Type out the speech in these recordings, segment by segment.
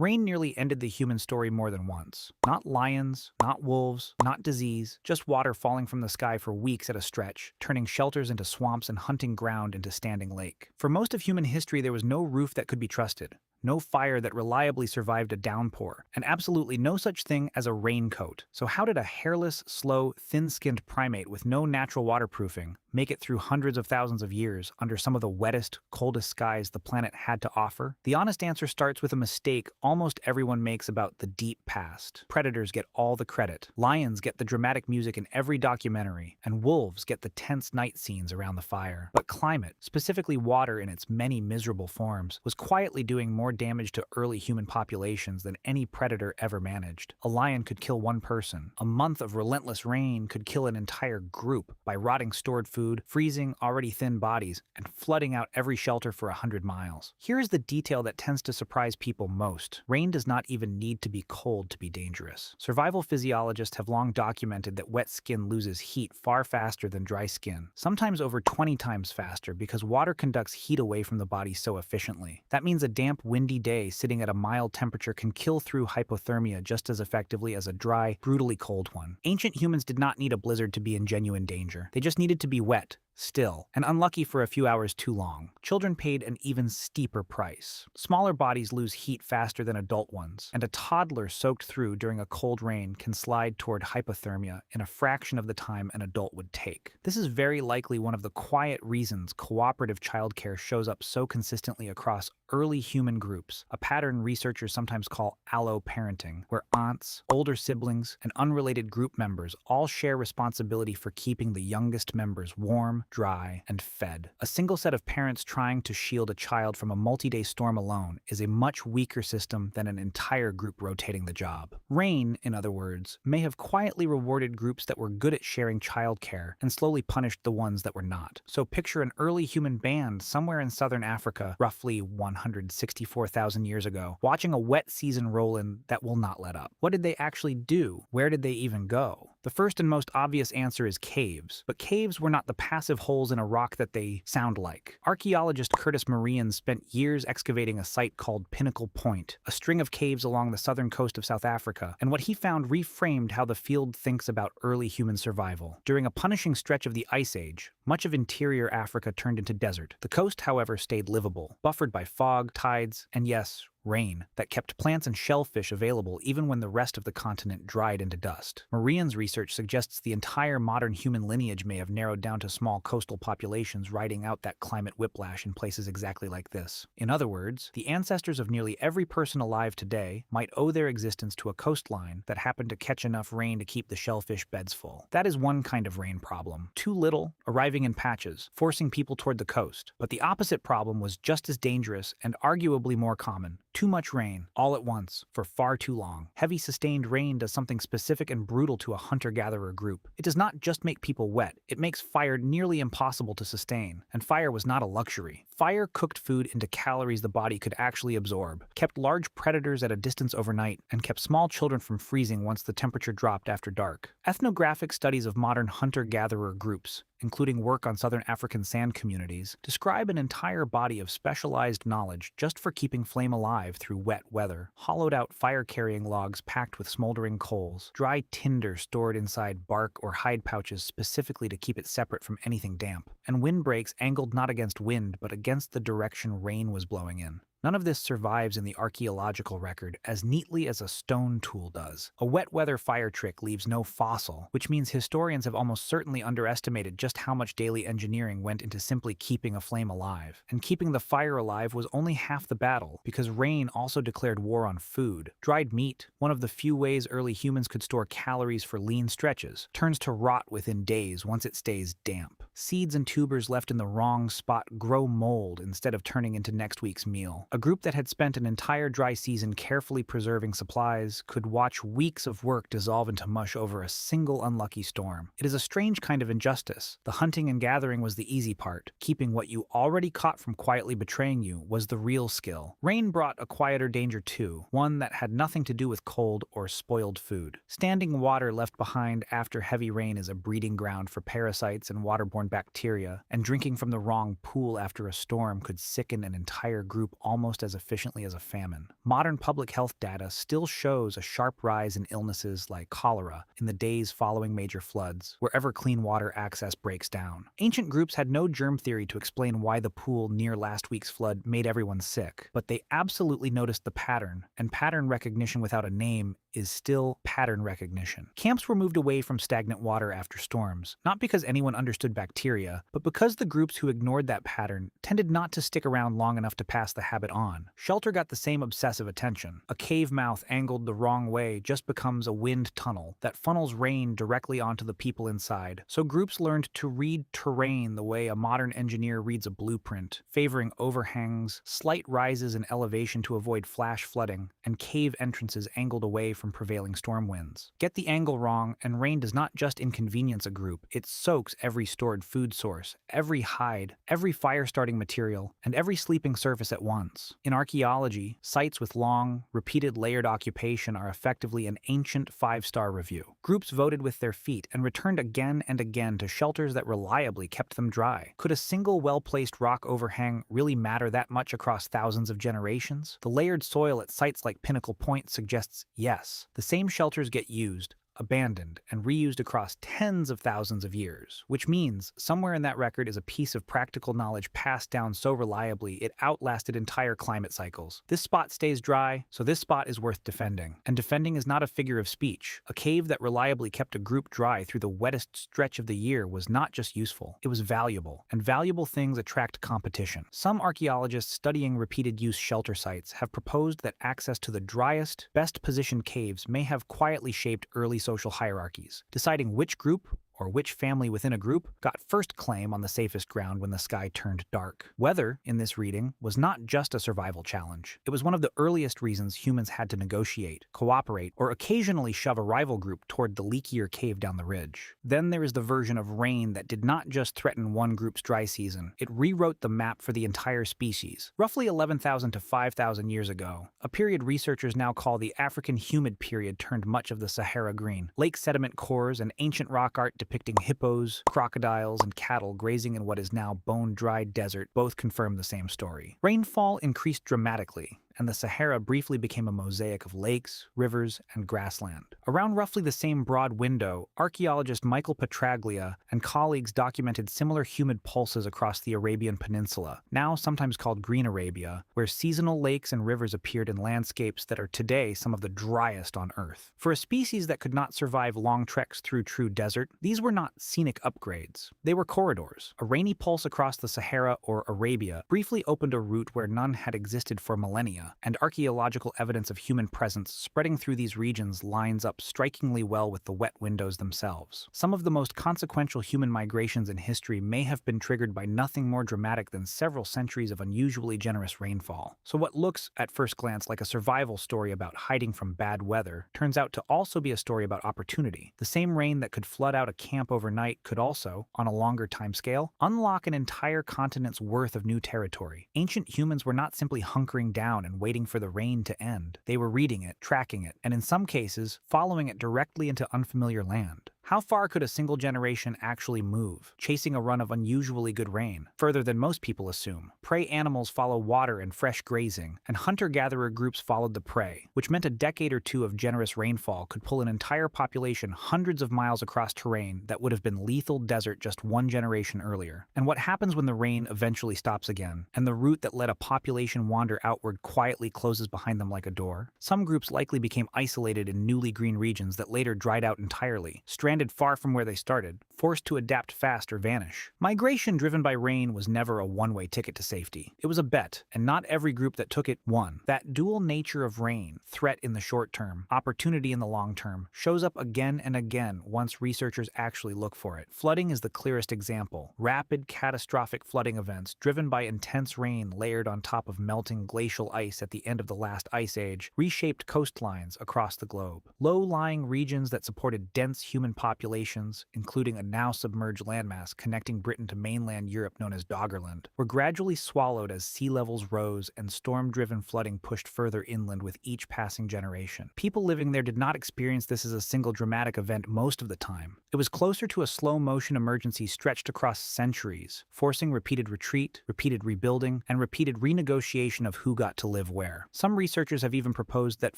Rain nearly ended the human story more than once. Not lions, not wolves, not disease, just water falling from the sky for weeks at a stretch, turning shelters into swamps and hunting ground into standing lake. For most of human history, there was no roof that could be trusted, no fire that reliably survived a downpour, and absolutely no such thing as a raincoat. So how did a hairless, slow, thin-skinned primate with no natural waterproofing make it through hundreds of thousands of years under some of the wettest, coldest skies the planet had to offer? The honest answer starts with a mistake almost everyone makes about the deep past. Predators get all the credit. Lions get the dramatic music in every documentary, and wolves get the tense night scenes around the fire. But climate, specifically water in its many miserable forms, was quietly doing more damage to early human populations than any predator ever managed. A lion could kill one person. A month of relentless rain could kill an entire group by rotting stored food, freezing already thin bodies, and flooding out every shelter for 100 miles. Here is the detail that tends to surprise people most. Rain does not even need to be cold to be dangerous. Survival physiologists have long documented that wet skin loses heat far faster than dry skin, sometimes over 20 times faster because water conducts heat away from the body so efficiently. That means a damp, windy day sitting at a mild temperature can kill through hypothermia just as effectively as a dry, brutally cold one. Ancient humans did not need a blizzard to be in genuine danger. They just needed to be wet, still, and unlucky for a few hours too long. Children paid an even steeper price. Smaller bodies lose heat faster than adult ones, and a toddler soaked through during a cold rain can slide toward hypothermia in a fraction of the time an adult would take. This is very likely one of the quiet reasons cooperative childcare shows up so consistently across early human groups, a pattern researchers sometimes call allo-parenting, where aunts, older siblings, and unrelated group members all share responsibility for keeping the youngest members warm, dry, and fed. A single set of parents trying to shield a child from a multi-day storm alone is a much weaker system than an entire group rotating the job. Rain, in other words, may have quietly rewarded groups that were good at sharing childcare and slowly punished the ones that were not. So picture an early human band somewhere in southern Africa, roughly 164,000 years ago, watching a wet season roll in that will not let up. What did they actually do? Where did they even go? The first and most obvious answer is caves, but caves were not the passive holes in a rock that they sound like. Archaeologist Curtis Morean spent years excavating a site called Pinnacle Point, a string of caves along the southern coast of South Africa, and what he found reframed how the field thinks about early human survival. During a punishing stretch of the Ice Age, much of interior Africa turned into desert. The coast, however, stayed livable, buffered by fog, tides, and yes, rain that kept plants and shellfish available even when the rest of the continent dried into dust. Morean's research suggests the entire modern human lineage may have narrowed down to small coastal populations riding out that climate whiplash in places exactly like this. In other words, the ancestors of nearly every person alive today might owe their existence to a coastline that happened to catch enough rain to keep the shellfish beds full. That is one kind of rain problem. Too little, arriving in patches, forcing people toward the coast. But the opposite problem was just as dangerous and arguably more common. Too much rain, all at once, for far too long. Heavy sustained rain does something specific and brutal to a hunter-gatherer group. It does not just make people wet, it makes fire nearly impossible to sustain. And fire was not a luxury. Fire cooked food into calories the body could actually absorb, kept large predators at a distance overnight, and kept small children from freezing once the temperature dropped after dark. Ethnographic studies of modern hunter-gatherer groups, including work on southern African sand communities, describe an entire body of specialized knowledge just for keeping flame alive through wet weather. Hollowed-out fire-carrying logs packed with smoldering coals, dry tinder stored inside bark or hide pouches specifically to keep it separate from anything damp, and windbreaks angled not against wind but against the direction rain was blowing in. None of this survives in the archaeological record as neatly as a stone tool does. A wet weather fire trick leaves no fossil, which means historians have almost certainly underestimated just how much daily engineering went into simply keeping a flame alive. And keeping the fire alive was only half the battle, because rain also declared war on food. Dried meat, one of the few ways early humans could store calories for lean stretches, turns to rot within days once it stays damp. Seeds and tubers left in the wrong spot grow mold instead of turning into next week's meal. A group that had spent an entire dry season carefully preserving supplies could watch weeks of work dissolve into mush over a single unlucky storm. It is a strange kind of injustice. The hunting and gathering was the easy part. Keeping what you already caught from quietly betraying you was the real skill. Rain brought a quieter danger too, one that had nothing to do with cold or spoiled food. Standing water left behind after heavy rain is a breeding ground for parasites and waterborne bacteria, and drinking from the wrong pool after a storm could sicken an entire group almost almost as efficiently as a famine. Modern public health data still shows a sharp rise in illnesses like cholera in the days following major floods, wherever clean water access breaks down. Ancient groups had no germ theory to explain why the pool near last week's flood made everyone sick, but they absolutely noticed the pattern, and pattern recognition without a name is still pattern recognition. Camps were moved away from stagnant water after storms, not because anyone understood bacteria, but because the groups who ignored that pattern tended not to stick around long enough to pass the habit on. Shelter got the same obsessive attention. A cave mouth angled the wrong way just becomes a wind tunnel that funnels rain directly onto the people inside. So groups learned to read terrain the way a modern engineer reads a blueprint, favoring overhangs, slight rises in elevation to avoid flash flooding, and cave entrances angled away from prevailing storm winds. Get the angle wrong, and rain does not just inconvenience a group, it soaks every stored food source, every hide, every fire-starting material, and every sleeping surface at once. In archaeology, sites with long, repeated layered occupation are effectively an ancient five-star review. Groups voted with their feet and returned again and again to shelters that reliably kept them dry. Could a single well-placed rock overhang really matter that much across thousands of generations? The layered soil at sites like Pinnacle Point suggests yes. The same shelters get used, abandoned, and reused across tens of thousands of years, which means somewhere in that record is a piece of practical knowledge passed down so reliably it outlasted entire climate cycles. This spot stays dry, so this spot is worth defending. And defending is not a figure of speech. A cave that reliably kept a group dry through the wettest stretch of the year was not just useful, it was valuable, and valuable things attract competition. Some archaeologists studying repeated use shelter sites have proposed that access to the driest, best positioned caves may have quietly shaped early social hierarchies, deciding which group or which family within a group got first claim on the safest ground when the sky turned dark. Weather, in this reading, was not just a survival challenge. It was one of the earliest reasons humans had to negotiate, cooperate, or occasionally shove a rival group toward the leakier cave down the ridge. Then there is the version of rain that did not just threaten one group's dry season, it rewrote the map for the entire species. Roughly 11,000 to 5,000 years ago, a period researchers now call the African Humid period turned much of the Sahara green. Lake sediment cores and ancient rock art depicting hippos, crocodiles, and cattle grazing in what is now bone-dried desert both confirm the same story. Rainfall increased dramatically, and the Sahara briefly became a mosaic of lakes, rivers, and grassland. Around roughly the same broad window, archaeologist Michael Petraglia and colleagues documented similar humid pulses across the Arabian Peninsula, now sometimes called Green Arabia, where seasonal lakes and rivers appeared in landscapes that are today some of the driest on Earth. For a species that could not survive long treks through true desert, these were not scenic upgrades. They were corridors. A rainy pulse across the Sahara or Arabia briefly opened a route where none had existed for millennia, and archaeological evidence of human presence spreading through these regions lines up strikingly well with the wet windows themselves. Some of the most consequential human migrations in history may have been triggered by nothing more dramatic than several centuries of unusually generous rainfall. So what looks, at first glance, like a survival story about hiding from bad weather turns out to also be a story about opportunity. The same rain that could flood out a camp overnight could also, on a longer timescale, unlock an entire continent's worth of new territory. Ancient humans were not simply hunkering down and waiting for the rain to end. They were reading it, tracking it, and in some cases, following it directly into unfamiliar land. How far could a single generation actually move, chasing a run of unusually good rain? Further than most people assume. Prey animals follow water and fresh grazing, and hunter-gatherer groups followed the prey, which meant a decade or two of generous rainfall could pull an entire population hundreds of miles across terrain that would have been lethal desert just one generation earlier. And what happens when the rain eventually stops again, and the route that let a population wander outward quietly closes behind them like a door? Some groups likely became isolated in newly green regions that later dried out entirely, stranded far from where they started, forced to adapt fast or vanish. Migration driven by rain was never a one-way ticket to safety. It was a bet, and not every group that took it won. That dual nature of rain, threat in the short term, opportunity in the long term, shows up again and again once researchers actually look for it. Flooding is the clearest example. Rapid, catastrophic flooding events driven by intense rain layered on top of melting glacial ice at the end of the last ice age reshaped coastlines across the globe. Low-lying regions that supported dense human populations populations, including a now submerged landmass connecting Britain to mainland Europe known as Doggerland, were gradually swallowed as sea levels rose and storm-driven flooding pushed further inland with each passing generation. People living there did not experience this as a single dramatic event most of the time. It was closer to a slow-motion emergency stretched across centuries, forcing repeated retreat, repeated rebuilding, and repeated renegotiation of who got to live where. Some researchers have even proposed that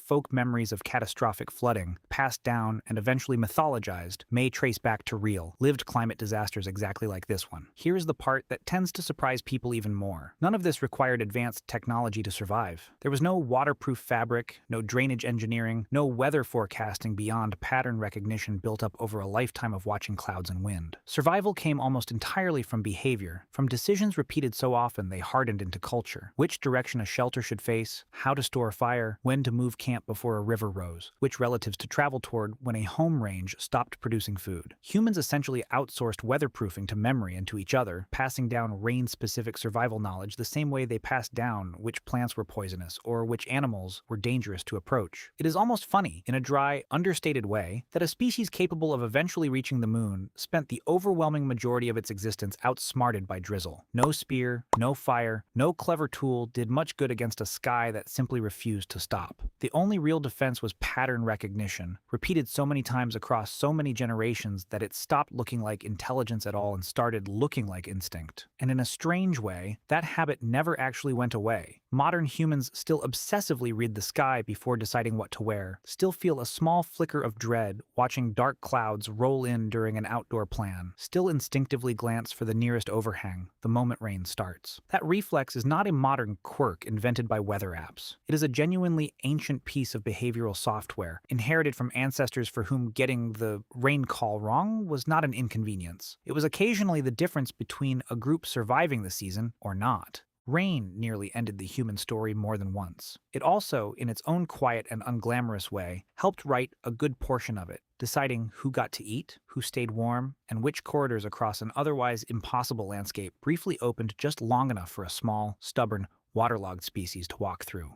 folk memories of catastrophic flooding, passed down and eventually mythologized, may trace back to real, lived climate disasters exactly like this one. Here's the part that tends to surprise people even more. None of this required advanced technology to survive. There was no waterproof fabric, no drainage engineering, no weather forecasting beyond pattern recognition built up over a lifetime of watching clouds and wind. Survival came almost entirely from behavior, from decisions repeated so often they hardened into culture. Which direction a shelter should face, how to store fire, when to move camp before a river rose, which relatives to travel toward when a home range stopped producing food. Humans essentially outsourced weatherproofing to memory and to each other, passing down rain-specific survival knowledge the same way they passed down which plants were poisonous or which animals were dangerous to approach. It is almost funny, in a dry, understated way, that a species capable of eventually reaching the moon spent the overwhelming majority of its existence outsmarted by drizzle. No spear, no fire, no clever tool did much good against a sky that simply refused to stop. The only real defense was pattern recognition, repeated so many times across so many generations that it stopped looking like intelligence at all and started looking like instinct. And in a strange way, that habit never actually went away. Modern humans still obsessively read the sky before deciding what to wear, still feel a small flicker of dread watching dark clouds roll in during an outdoor plan, still instinctively glance for the nearest overhang the moment rain starts. That reflex is not a modern quirk invented by weather apps. It is a genuinely ancient piece of behavioral software, inherited from ancestors for whom getting the rain call wrong was not an inconvenience. It was occasionally the difference between a group surviving the season or not. Rain nearly ended the human story more than once. It also, in its own quiet and unglamorous way, helped write a good portion of it, deciding who got to eat, who stayed warm, and which corridors across an otherwise impossible landscape briefly opened just long enough for a small, stubborn, waterlogged species to walk through.